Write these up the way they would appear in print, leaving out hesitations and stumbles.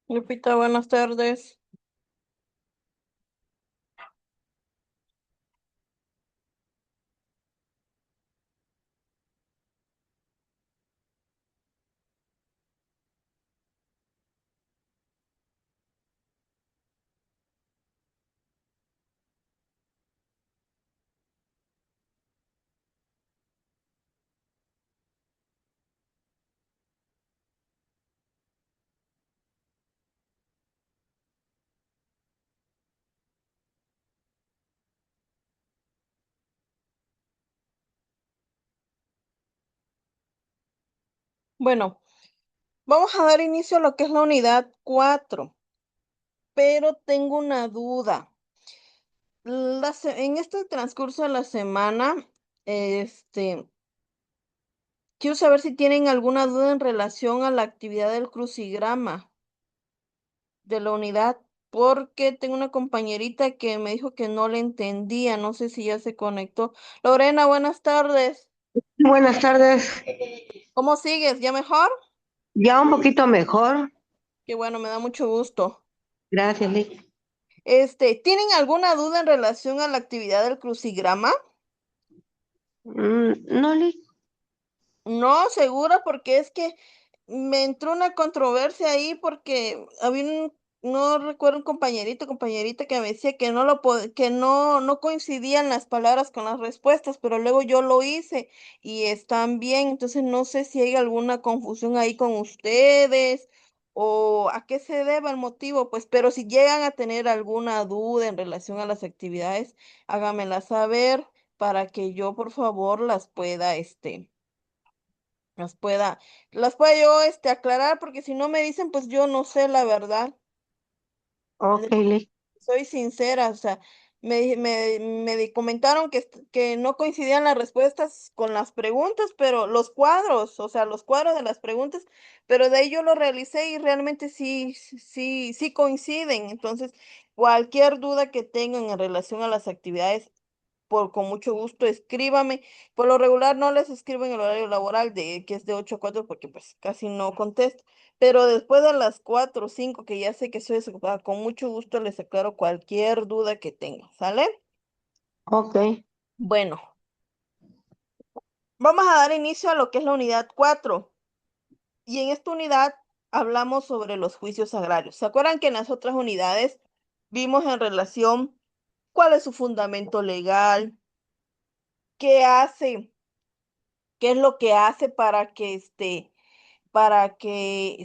Lupita, buenas tardes. Bueno, vamos a dar inicio a lo que es la unidad 4, pero tengo una duda. En este transcurso de la semana, este, quiero saber si tienen alguna duda en relación a la actividad del crucigrama de la unidad, porque tengo una compañerita que me dijo que no le entendía, no sé si ya se conectó. Lorena, buenas tardes. Buenas tardes. ¿Cómo sigues? ¿Ya mejor? Ya un poquito mejor. Qué bueno, me da mucho gusto. Gracias, Lick. ¿Tienen alguna duda en relación a la actividad del crucigrama? No, Lick. No, segura, porque es que me entró una controversia ahí porque había no recuerdo, un compañerita que me decía que que no coincidían las palabras con las respuestas, pero luego yo lo hice y están bien, entonces no sé si hay alguna confusión ahí con ustedes o a qué se deba el motivo, pues, pero si llegan a tener alguna duda en relación a las actividades, háganmela saber para que yo, por favor, las pueda, las pueda yo aclarar, porque si no me dicen, pues yo no sé la verdad. Ok, Les Lick. soy sincera, o sea, comentaron que no coincidían las respuestas con las preguntas, pero los cuadros, o sea, los cuadros de las preguntas, pero de ahí yo lo realicé y realmente sí coinciden. Entonces, cualquier duda que tengan en relación a las actividades, con mucho gusto escríbame. Por lo regular no les escribo en el horario laboral que es de 8 a 4 porque pues casi no contesto. Pero después de las 4 o 5 que ya sé que soy desocupada, con mucho gusto les aclaro cualquier duda que tengan, ¿sale? Ok. Bueno, vamos a dar inicio a lo que es la unidad 4. Y en esta unidad hablamos sobre los juicios agrarios. ¿Se acuerdan que en las otras unidades vimos en relación cuál es su fundamento legal, qué hace, qué es lo que hace para que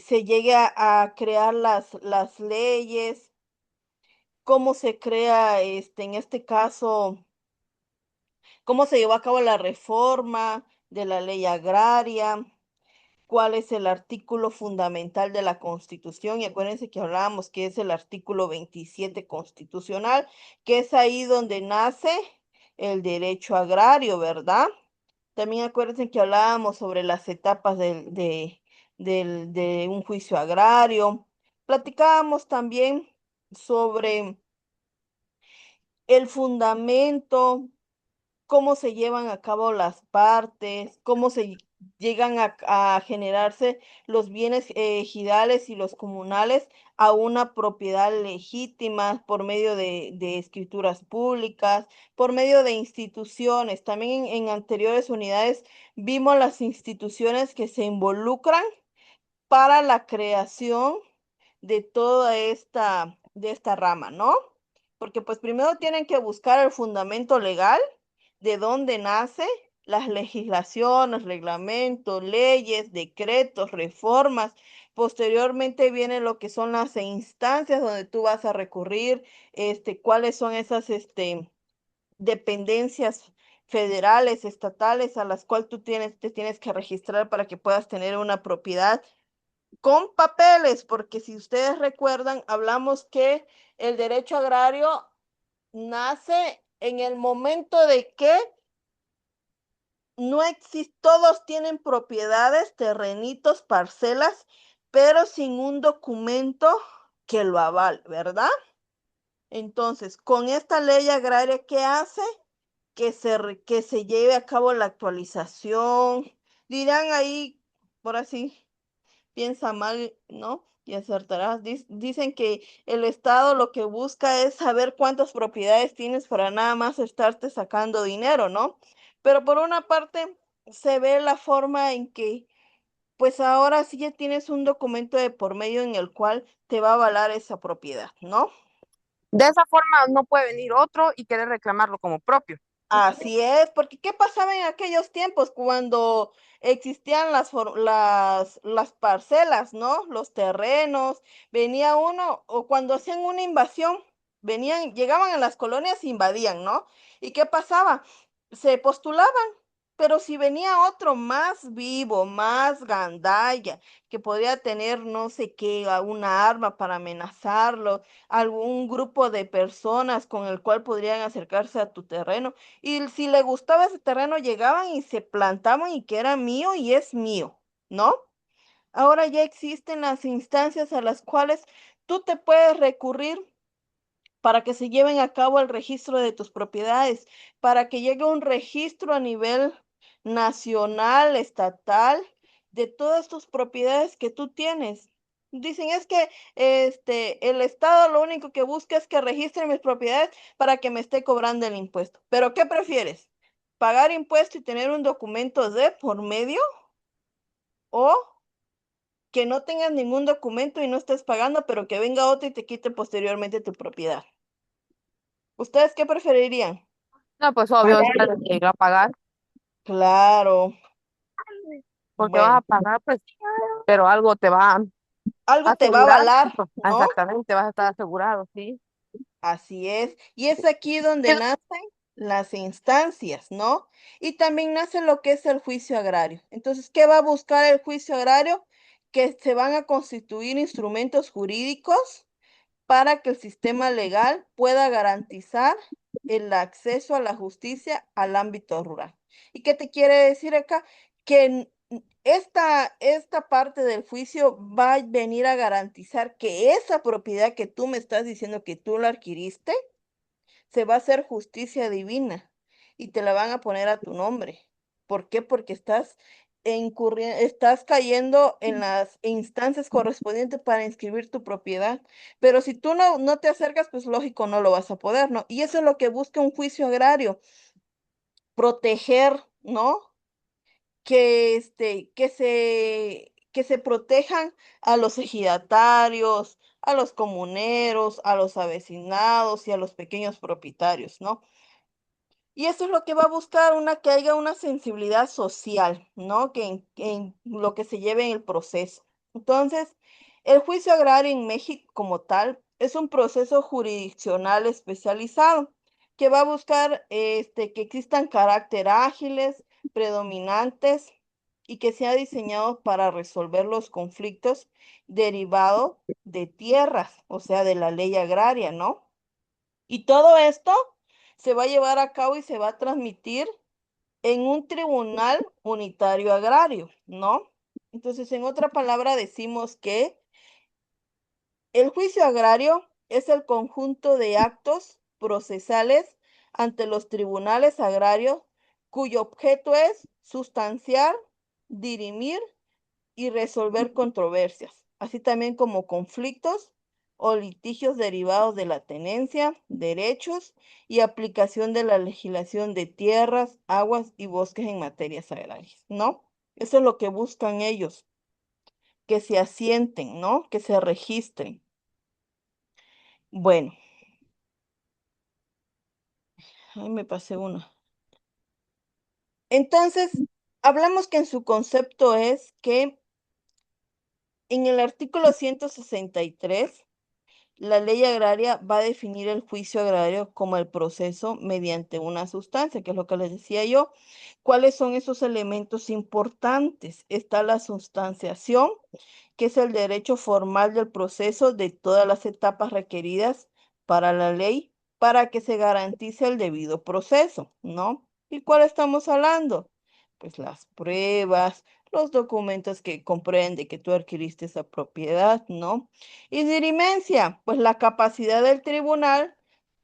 se llegue a crear las leyes, cómo se crea, en este caso, cómo se llevó a cabo la reforma de la ley agraria, cuál es el artículo fundamental de la Constitución? Y acuérdense que hablábamos que es el artículo 27 constitucional, que es ahí donde nace el derecho agrario, ¿verdad? También acuérdense que hablábamos sobre las etapas de un juicio agrario. Platicábamos también sobre el fundamento, cómo se llevan a cabo las partes, cómo se llegan a generarse los bienes ejidales y los comunales a una propiedad legítima por medio de escrituras públicas, por medio de instituciones. También en anteriores unidades vimos las instituciones que se involucran para la creación de toda de esta rama, ¿no? Porque pues primero tienen que buscar el fundamento legal, de dónde nace las legislaciones, reglamentos, leyes, decretos, reformas. Posteriormente viene lo que son las instancias donde tú vas a recurrir, cuáles son esas, dependencias federales, estatales, a las cuales te tienes que registrar para que puedas tener una propiedad con papeles, porque si ustedes recuerdan, hablamos que el derecho agrario nace en el momento de que no existe, todos tienen propiedades, terrenitos, parcelas, pero sin un documento que lo avale, ¿verdad? Entonces, con esta ley agraria, ¿qué hace? Que se lleve a cabo la actualización. Dirán ahí, por así, piensa mal, ¿no? y acertarás. Dicen que el Estado lo que busca es saber cuántas propiedades tienes para nada más estarte sacando dinero, ¿no? Pero por una parte se ve la forma en que, pues ahora sí ya tienes un documento de por medio en el cual te va a avalar esa propiedad, ¿no? De esa forma no puede venir otro y querer reclamarlo como propio. Así es, porque ¿qué pasaba en aquellos tiempos cuando existían las parcelas, ¿no? Los terrenos, venía uno, o cuando hacían una invasión, venían, llegaban a las colonias e invadían, ¿no? ¿Y qué pasaba? Se postulaban, pero si venía otro más vivo, más gandalla, que podía tener no sé qué, una arma para amenazarlo, algún grupo de personas con el cual podrían acercarse a tu terreno, y si le gustaba ese terreno, llegaban y se plantaban y que era mío y es mío, ¿no? Ahora ya existen las instancias a las cuales tú te puedes recurrir para que se lleven a cabo el registro de tus propiedades, para que llegue un registro a nivel nacional, estatal, de todas tus propiedades que tú tienes. Dicen es que el Estado lo único que busca es que registre mis propiedades para que me esté cobrando el impuesto. ¿Pero qué prefieres? ¿Pagar impuesto y tener un documento de por medio? ¿O que no tengas ningún documento y no estés pagando, pero que venga otro y te quite posteriormente tu propiedad? ¿Ustedes qué preferirían? No, pues obvio, es que va a pagar, Claro, porque vas bueno, a pagar, pues, pero algo te va a algo te va a asegurar. avalar, Pues, ¿no? exactamente, vas a estar asegurado, ¿sí? Así es. Y es aquí donde nacen las instancias, ¿no? Y también nace lo que es el juicio agrario. Entonces, ¿qué va a buscar el juicio agrario? Que se van a constituir instrumentos jurídicos para que el sistema legal pueda garantizar el acceso a la justicia al ámbito rural. ¿Y qué te quiere decir acá? Que esta parte del juicio va a venir a garantizar que esa propiedad que tú me estás diciendo que tú la adquiriste, se va a hacer justicia divina y te la van a poner a tu nombre. ¿Por qué? Porque estás cayendo en las instancias correspondientes para inscribir tu propiedad. Pero si tú no te acercas, pues lógico, no lo vas a poder, ¿no? Y eso es lo que busca un juicio agrario, proteger, ¿no? Que se protejan a los ejidatarios, a los comuneros, a los avecinados y a los pequeños propietarios, ¿no? Y eso es lo que va a buscar, que haya una sensibilidad social, ¿no? Que en lo que se lleve en el proceso. Entonces, el juicio agrario en México como tal es un proceso jurisdiccional especializado que va a buscar que existan carácter ágiles, predominantes y que sea diseñado para resolver los conflictos derivados de tierras, o sea, de la ley agraria, ¿no? Y todo esto se va a llevar a cabo y se va a transmitir en un tribunal unitario agrario, ¿no? Entonces, en otra palabra, decimos que el juicio agrario es el conjunto de actos procesales ante los tribunales agrarios cuyo objeto es sustanciar, dirimir y resolver controversias, así también como conflictos o litigios derivados de la tenencia, derechos y aplicación de la legislación de tierras, aguas y bosques en materias agrarias, ¿no? Eso es lo que buscan ellos, que se asienten, ¿no? Que se registren. Bueno, ahí me pasé una. Entonces, hablamos que en su concepto es que en el artículo 163 la ley agraria va a definir el juicio agrario como el proceso mediante una sustancia, que es lo que les decía yo. ¿Cuáles son esos elementos importantes? Está la sustanciación, que es el derecho formal del proceso de todas las etapas requeridas para la ley para que se garantice el debido proceso, ¿no? ¿Y cuál estamos hablando? Pues las pruebas, los documentos que comprueben de que tú adquiriste esa propiedad, ¿no? Y dirimencia, pues la capacidad del tribunal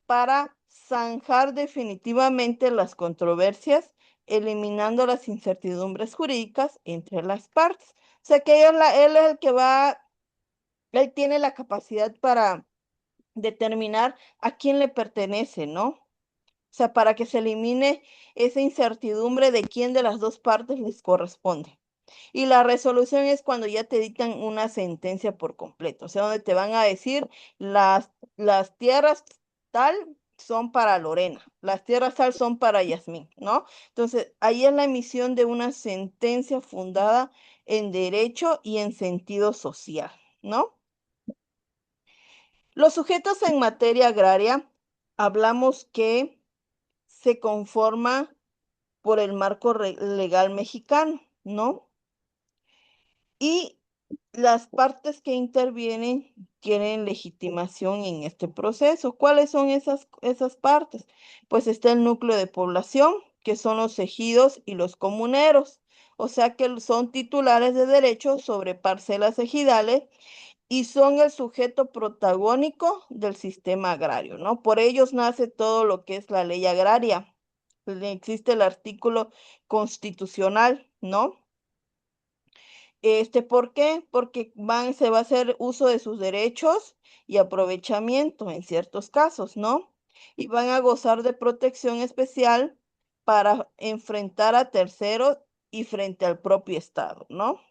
para zanjar definitivamente las controversias, eliminando las incertidumbres jurídicas entre las partes. O sea que él es el que va Él tiene la capacidad para determinar a quién le pertenece, ¿no? O sea, para que se elimine esa incertidumbre de quién de las dos partes les corresponde. Y la resolución es cuando ya te dictan una sentencia por completo, o sea, donde te van a decir las tierras tal son para Lorena, las tierras tal son para Yasmín, ¿no? Entonces, ahí es la emisión de una sentencia fundada en derecho y en sentido social, ¿no? Los sujetos en materia agraria, hablamos que se conforma por el marco legal mexicano, ¿no? Y las partes que intervienen quieren legitimación en este proceso. ¿Cuáles son esas partes? Pues está el núcleo de población, que son los ejidos y los comuneros, o sea que son titulares de derechos sobre parcelas ejidales y son el sujeto protagónico del sistema agrario, ¿no? Por ellos nace todo lo que es la ley agraria. Existe el artículo constitucional, ¿no? ¿Por qué? Porque se va a hacer uso de sus derechos y aprovechamiento en ciertos casos, ¿no? Y van a gozar de protección especial para enfrentar a terceros y frente al propio Estado, ¿no?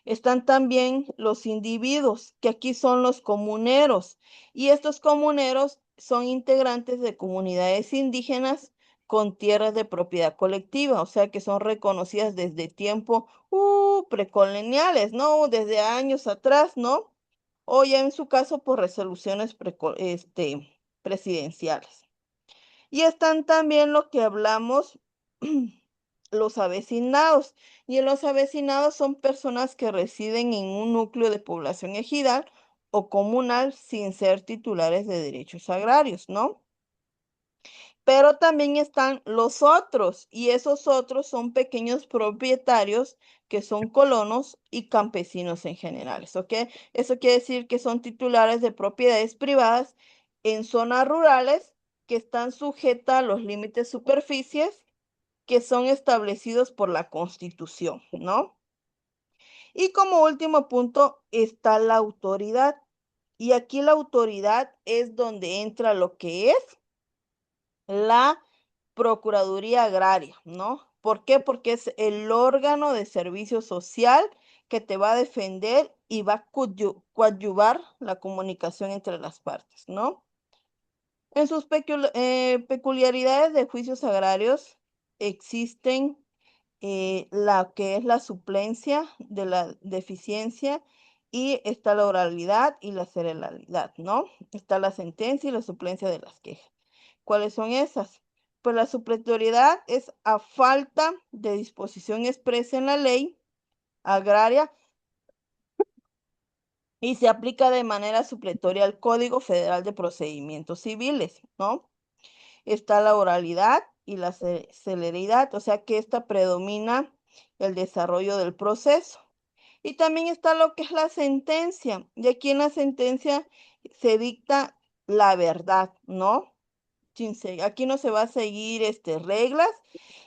Están también los individuos, que aquí son los comuneros, y estos comuneros son integrantes de comunidades indígenas con tierras de propiedad colectiva, o sea que son reconocidas desde tiempo precoloniales, ¿no? Desde años atrás, ¿no? O ya en su caso por resoluciones presidenciales. Y están también lo que hablamos, los avecinados. Y en los avecinados son personas que residen en un núcleo de población ejidal o comunal sin ser titulares de derechos agrarios, ¿no? Pero también están los otros, y esos otros son pequeños propietarios que son colonos y campesinos en general, ¿ok? Eso quiere decir que son titulares de propiedades privadas en zonas rurales que están sujetas a los límites superficies que son establecidos por la Constitución, ¿no? Y como último punto está la autoridad. Y aquí la autoridad es donde entra lo que es la Procuraduría Agraria, ¿no? ¿Por qué? Porque es el órgano de servicio social que te va a defender y va a coadyuvar la comunicación entre las partes, ¿no? En sus peculiaridades de juicios agrarios existen la que es la suplencia de la deficiencia y está la oralidad y la cerebralidad, ¿no? Está la sentencia y la suplencia de las quejas. ¿Cuáles son esas? Pues la supletoriedad es a falta de disposición expresa en la ley agraria y se aplica de manera supletoria al Código Federal de Procedimientos Civiles, ¿no? Está la oralidad y la celeridad, o sea que esta predomina el desarrollo del proceso. Y también está lo que es la sentencia, y aquí en la sentencia se dicta la verdad, ¿no? Aquí no se va a seguir reglas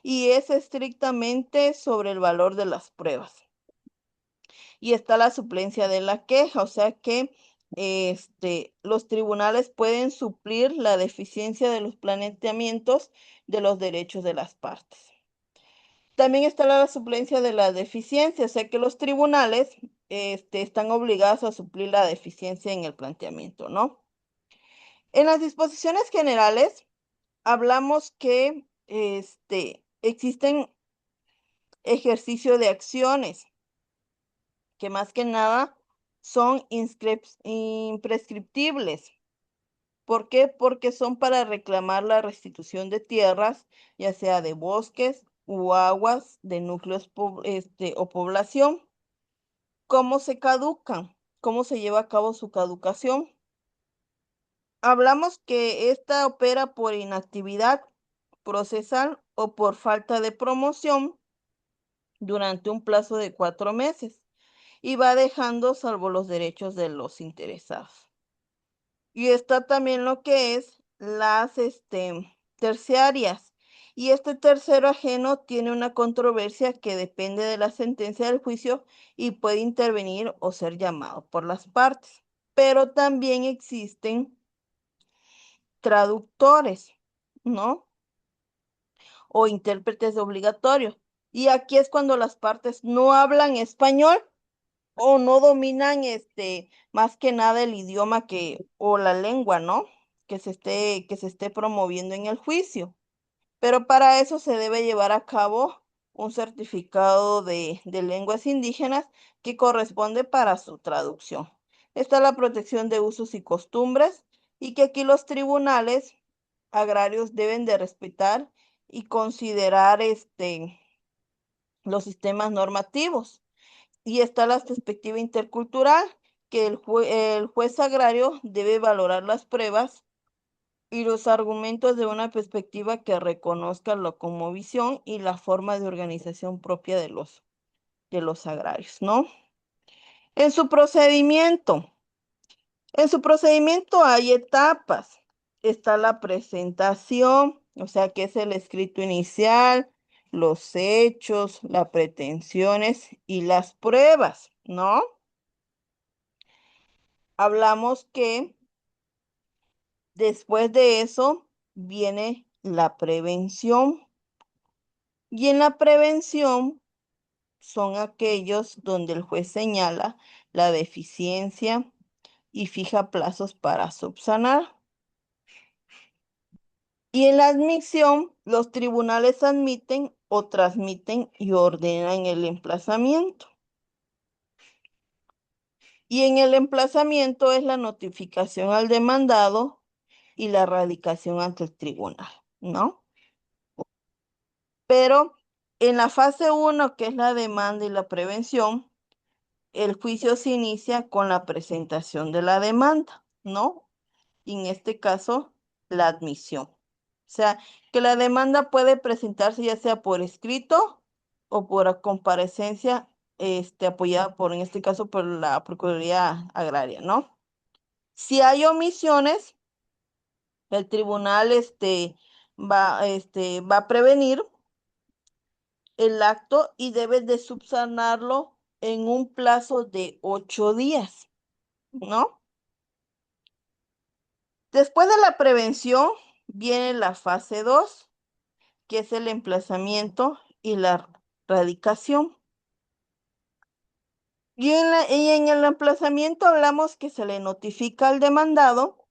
y es estrictamente sobre el valor de las pruebas. Y está la suplencia de la queja, o sea que los tribunales pueden suplir la deficiencia de los planteamientos de los derechos de las partes. También está la suplencia de la deficiencia, o sea que los tribunales están obligados a suplir la deficiencia en el planteamiento, ¿no? En las disposiciones generales hablamos que existen ejercicio de acciones que más que nada son imprescriptibles. ¿Por qué? Porque son para reclamar la restitución de tierras, ya sea de bosques u aguas de núcleos o población. ¿Cómo se caducan? ¿Cómo se lleva a cabo su caducación? Hablamos que esta opera por inactividad procesal o por falta de promoción durante un plazo de 4 meses y va dejando salvo los derechos de los interesados. Y está también lo que es las terciarias. Y este tercero ajeno tiene una controversia que depende de la sentencia del juicio y puede intervenir o ser llamado por las partes. Pero también existen traductores, ¿no? O intérpretes obligatorios. Y aquí es cuando las partes no hablan español o no dominan más que nada el idioma o la lengua, ¿no? Que se esté promoviendo en el juicio. Pero para eso se debe llevar a cabo un certificado de lenguas indígenas que corresponde para su traducción. Está la protección de usos y costumbres y que aquí los tribunales agrarios deben de respetar y considerar los sistemas normativos. Y está la perspectiva intercultural, que el juez agrario debe valorar las pruebas y los argumentos de una perspectiva que reconozca la cosmovisión y la forma de organización propia de los agrarios, ¿no? En su procedimiento, en su procedimiento hay etapas. Está la presentación, o sea, que es el escrito inicial, los hechos, las pretensiones y las pruebas, ¿no? Hablamos que después de eso viene la prevención. Y en la prevención son aquellos donde el juez señala la deficiencia y fija plazos para subsanar. Y en la admisión, los tribunales admiten o transmiten y ordenan el emplazamiento. Y en el emplazamiento es la notificación al demandado y la radicación ante el tribunal, ¿no? Pero en la fase 1, que es la demanda y la prevención, el juicio se inicia con la presentación de la demanda, ¿no? Y en este caso, la admisión. O sea, que la demanda puede presentarse ya sea por escrito o por comparecencia, apoyada en este caso, por la Procuraduría Agraria, ¿no? Si hay omisiones, el tribunal, va a prevenir el acto y debe de subsanarlo en un plazo de 8 días, ¿no? Después de la prevención viene la fase 2, que es el emplazamiento y la radicación. Y en el emplazamiento hablamos que se le notifica al demandado.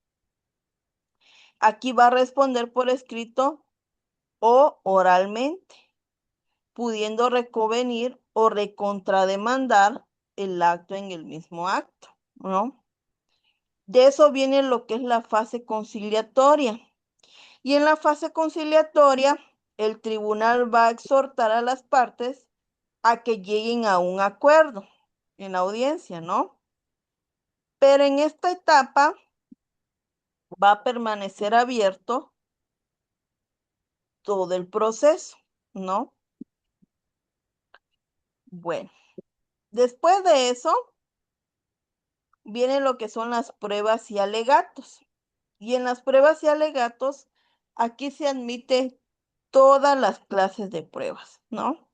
Aquí va a responder por escrito o oralmente, pudiendo reconvenir o recontrademandar el acto en el mismo acto, ¿no? De eso viene lo que es la fase conciliatoria. Y en la fase conciliatoria, el tribunal va a exhortar a las partes a que lleguen a un acuerdo en la audiencia, ¿no? Pero en esta etapa va a permanecer abierto todo el proceso, ¿no? Bueno, después de eso viene lo que son las pruebas y alegatos. Y en las pruebas y alegatos, aquí se admite todas las clases de pruebas, ¿no?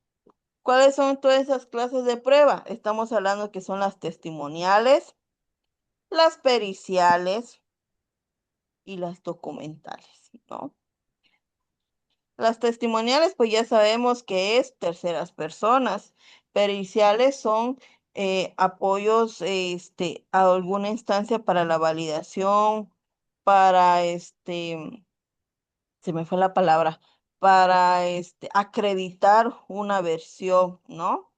¿Cuáles son todas esas clases de prueba? Estamos hablando que son las testimoniales, las periciales y las documentales, ¿no? Las testimoniales, pues ya sabemos que es terceras personas. Periciales son apoyos a alguna instancia para la validación, para se me fue la palabra, para acreditar una versión, ¿no?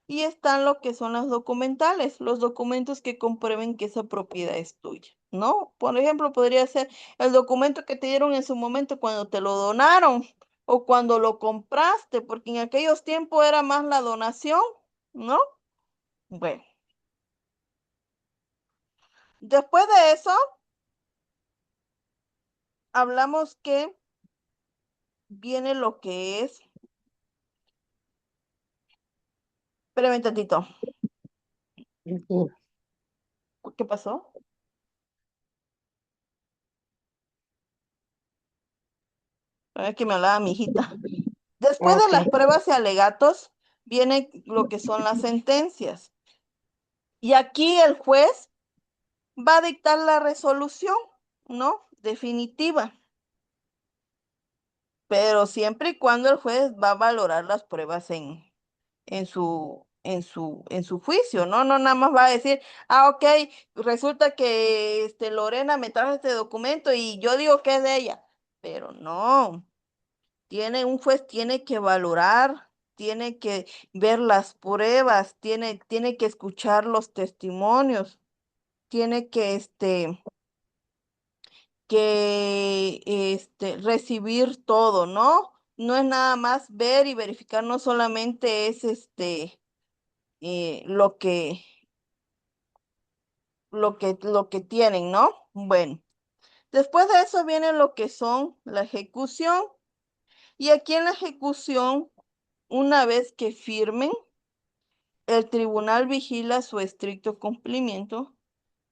Y están lo que son las documentales, los documentos que comprueben que esa propiedad es tuya, ¿no? Por ejemplo, podría ser el documento que te dieron en su momento cuando te lo donaron o cuando lo compraste, porque en aquellos tiempos era más la donación, ¿no? Bueno, después de eso, hablamos que viene lo que es, espérame un tantito, Sí. ¿qué pasó? Es que me hablaba mi hijita. Después de Ok. las pruebas y alegatos, viene lo que son las sentencias. Y aquí el juez va a dictar la resolución, ¿no? Definitiva. Pero siempre y cuando el juez va a valorar las pruebas en su juicio, ¿no? No nada más va a decir, ok, resulta que Lorena me trajo este documento y yo digo que es de ella. Pero no, un juez tiene que valorar, tiene que ver las pruebas, tiene que escuchar los testimonios, tiene que recibir todo, ¿no? No es nada más ver y verificar, no solamente es lo que tienen, ¿no? Bueno, después de eso viene lo que son la ejecución. Y aquí en la ejecución, una vez que firmen, el tribunal vigila su estricto cumplimiento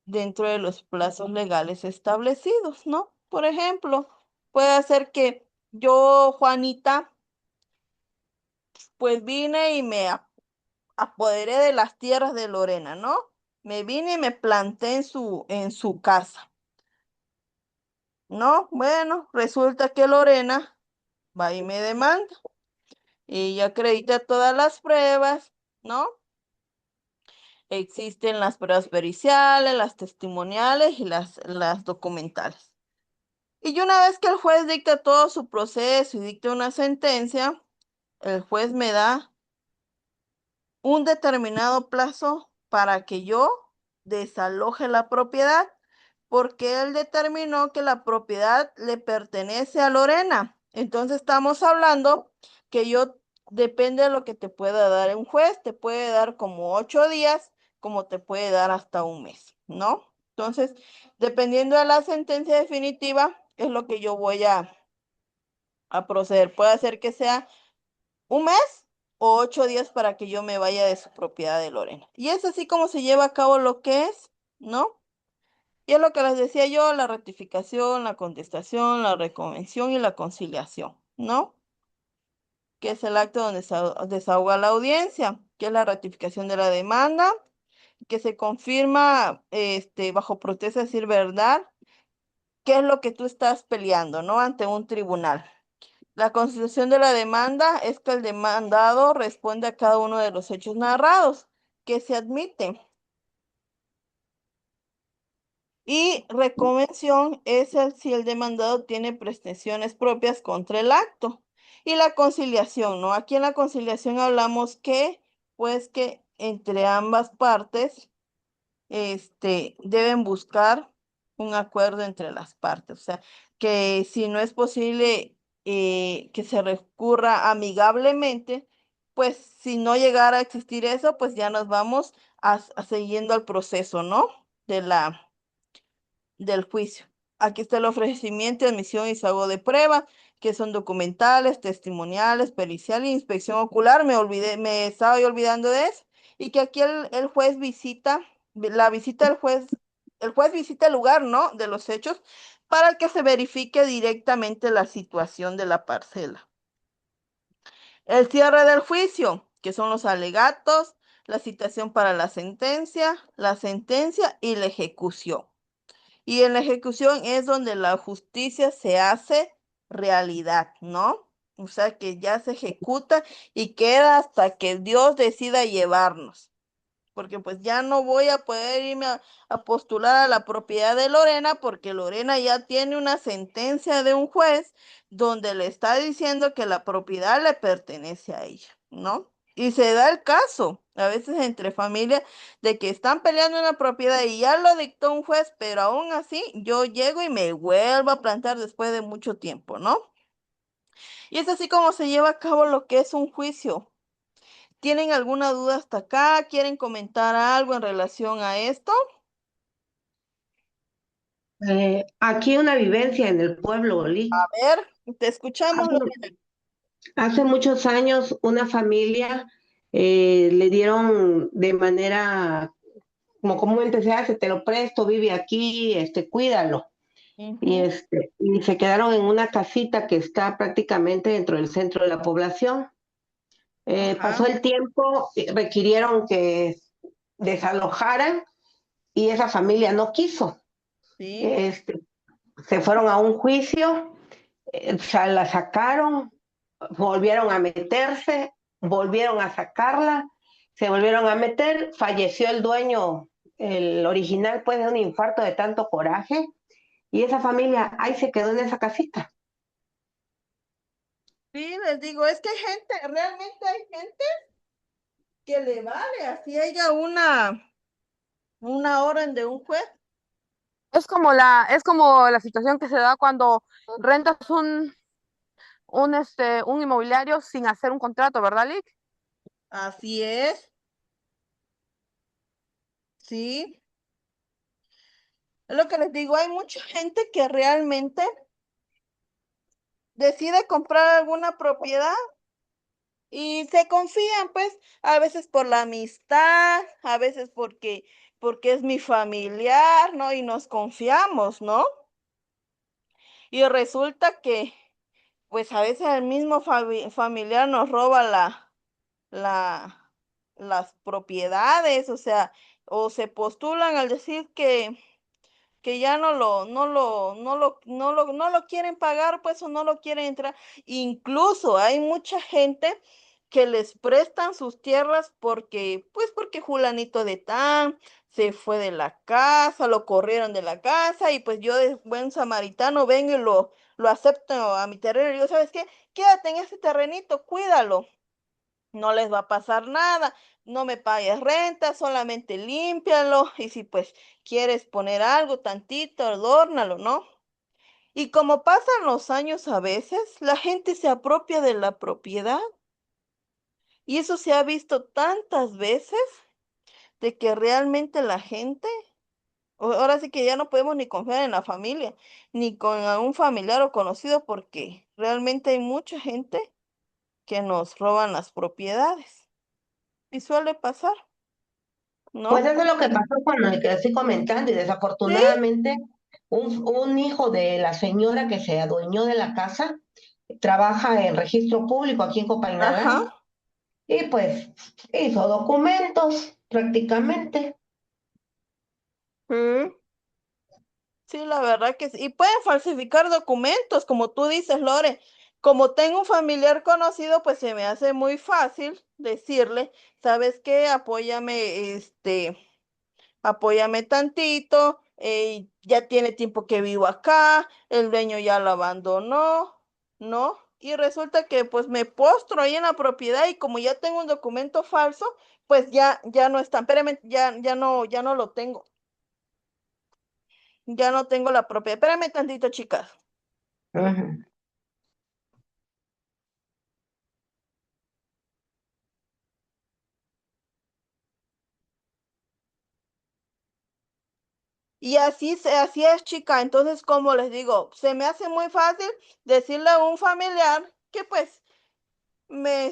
dentro de los plazos legales establecidos, ¿no? Por ejemplo, puede ser que yo, Juanita, pues vine y me apoderé de las tierras de Lorena, ¿no? Me vine y me planté en su casa, ¿no? Bueno, resulta que Lorena va y me demanda y ella acredita todas las pruebas, ¿no? Existen las pruebas periciales, las testimoniales y las documentales. Y una vez que el juez dicta todo su proceso y dicta una sentencia, el juez me da un determinado plazo para que yo desaloje la propiedad, porque él determinó que la propiedad le pertenece a Lorena. Entonces estamos hablando que depende de lo que te pueda dar un juez, te puede dar como 8 días, como te puede dar hasta un mes, ¿no? Entonces, dependiendo de la sentencia definitiva, es lo que yo voy a proceder. Puede ser que sea un mes o 8 días para que yo me vaya de su propiedad de Lorena. Y es así como se lleva a cabo lo que es, ¿no? Y es lo que les decía yo, la rectificación, la contestación, la reconvención y la conciliación, ¿no? Que es el acto donde se desahoga la audiencia, que es la ratificación de la demanda, que se confirma bajo protesta de decir verdad, qué es lo que tú estás peleando, ¿no? Ante un tribunal. La constitución de la demanda es que el demandado responde a cada uno de los hechos narrados que se admiten. Y reconvención es si el demandado tiene pretensiones propias contra el acto. Y la conciliación, ¿no? Aquí en la conciliación hablamos pues que entre ambas partes deben buscar un acuerdo entre las partes. O sea, que si no es posible que se recurra amigablemente, pues si no llegara a existir eso, pues ya nos vamos a siguiendo al proceso, ¿no? Del juicio. Aquí está el ofrecimiento, admisión y pago de prueba, que son documentales, testimoniales, pericial e inspección ocular. Me estaba yo olvidando de eso. Y que aquí el juez la visita del juez, el juez visita el lugar, ¿no? De los hechos para que se verifique directamente la situación de la parcela. El cierre del juicio, que son los alegatos, la citación para la sentencia y la ejecución. Y en la ejecución es donde la justicia se hace realidad, ¿no? O sea, que ya se ejecuta y queda hasta que Dios decida llevarnos. Porque pues ya no voy a poder irme a postular a la propiedad de Lorena porque Lorena ya tiene una sentencia de un juez donde le está diciendo que la propiedad le pertenece a ella, ¿no? Y se da el caso, a veces entre familias, de que están peleando una propiedad y ya lo dictó un juez, pero aún así yo llego y me vuelvo a plantar después de mucho tiempo, ¿no? Y es así como se lleva a cabo lo que es un juicio. ¿Tienen alguna duda hasta acá? ¿Quieren comentar algo en relación a esto? Aquí una vivencia en el pueblo, A Oli. ver, te escuchamos, Hace, Lorena. hace muchos años una familia le dieron de manera, como comúnmente se hace, te lo presto, vive aquí, cuídalo. Ujú. y se quedaron en una casita que está prácticamente dentro del centro de la población. Pasó Ajá, el tiempo, requirieron que desalojaran y esa familia no quiso. sí. Este, Se fueron a un juicio, la sacaron, volvieron a meterse, volvieron a sacarla, se volvieron a meter, falleció el dueño, el original, pues de un infarto de tanto coraje, y esa familia ahí se quedó en esa casita. Sí, les digo, es que hay gente, realmente hay gente que le vale, así haya una orden de un juez. Es como la situación que se da cuando rentas un inmobiliario sin hacer un contrato, ¿verdad, Lick? Así es, sí. Es lo que les digo, hay mucha gente que realmente decide comprar alguna propiedad y se confían, pues, a veces por la amistad, a veces porque es mi familiar, ¿no? Y nos confiamos, ¿no? Y resulta que, pues, a veces el mismo familiar nos roba la, las propiedades, o sea, o se postulan al decir que ya no lo quieren pagar, pues, o no lo quieren entrar. Incluso hay mucha gente que les prestan sus tierras porque, pues, porque fulanito de tan se fue de la casa, lo corrieron de la casa y pues yo de buen samaritano vengo y lo acepto a mi terreno y digo, ¿sabes qué? Quédate en ese terrenito, cuídalo, no les va a pasar nada, no me pagues renta, solamente límpialo y si pues quieres poner algo tantito, adórnalo, ¿no? Y como pasan los años a veces, la gente se apropia de la propiedad y eso se ha visto tantas veces de que realmente la gente, ahora sí que ya no podemos ni confiar en la familia, ni con un familiar o conocido porque realmente hay mucha gente que nos roban las propiedades y suele pasar, Pues ¿no? eso es lo que pasó con el que estoy comentando, y Sí, desafortunadamente un hijo de la señora que se adueñó de la casa trabaja en registro público aquí en ajá. Copaynalán, y pues hizo documentos prácticamente. Mm, sí, la verdad que sí. Y pueden falsificar documentos, como tú dices, Lore. Como tengo un familiar conocido, pues se me hace muy fácil decirle, ¿sabes qué? Apóyame, apóyame tantito, ya tiene tiempo que vivo acá, el dueño ya lo abandonó, ¿no? Y resulta que pues me postro ahí en la propiedad y como ya tengo un documento falso, pues ya no están, espérame, ya no lo tengo. Ya no tengo la propiedad. Espérame tantito, chicas. Ujú. Y así es, chica. Entonces, como les digo, se me hace muy fácil decirle a un familiar que pues me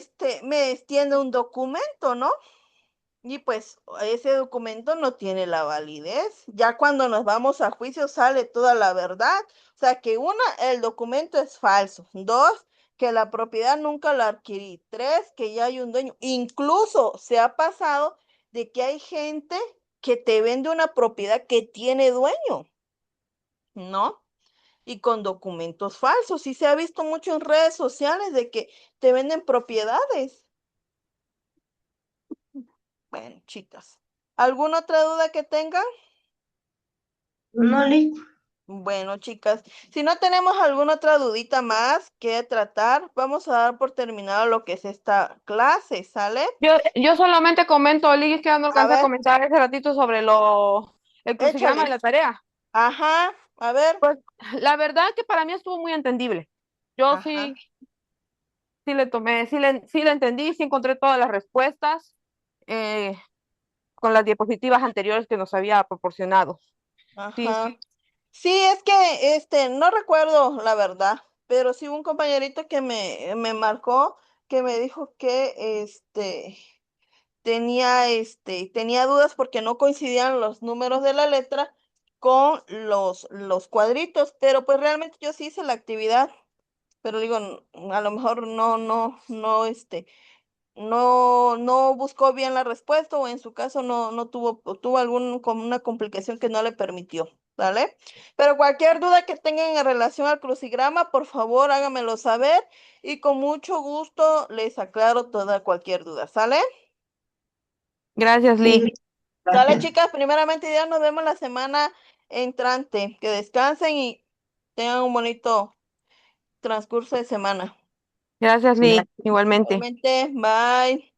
extiende un documento, ¿no? Y pues ese documento no tiene la validez. Ya cuando nos vamos a juicio sale toda la verdad. O sea que una, el documento es falso. Dos, que la propiedad nunca la adquirí. Tres, que ya hay un dueño. Incluso se ha pasado de que hay gente que te vende una propiedad que tiene dueño, ¿no? Y con documentos falsos. Y se ha visto mucho en redes sociales de que te venden propiedades. Bueno, chicas. ¿Alguna otra duda que tengan? No, Liz. Bueno, chicas, si no tenemos alguna otra dudita más que tratar, vamos a dar por terminado lo que es esta clase, ¿sale? Yo solamente comento, Lick, es que ya no A alcancé a ver, comentar ese ratito sobre el crucigrama de échale. la tarea. Ajá, a ver. Pues la verdad que para mí estuvo muy entendible. Yo Ajá, sí le tomé, sí le entendí, sí encontré todas las respuestas eh, con las diapositivas anteriores que nos había proporcionado. Sí, ajá. Sí, es que, no recuerdo la verdad, pero sí hubo un compañerito que me marcó, que me dijo que, tenía dudas porque no coincidían los números de la letra con los cuadritos, pero pues realmente yo sí hice la actividad, pero digo, a lo mejor no buscó bien la respuesta o en su caso no tuvo como una complicación que no le permitió, ¿vale? Pero cualquier duda que tengan en relación al crucigrama, por favor háganmelo saber y con mucho gusto les aclaro cualquier duda, ¿sale? Gracias, Lee. Sí, Sale, gracias. chicas, primeramente ya nos vemos la semana entrante. Que descansen y tengan un bonito transcurso de semana. Gracias, Lee. Gracias. Igualmente. Igualmente, bye.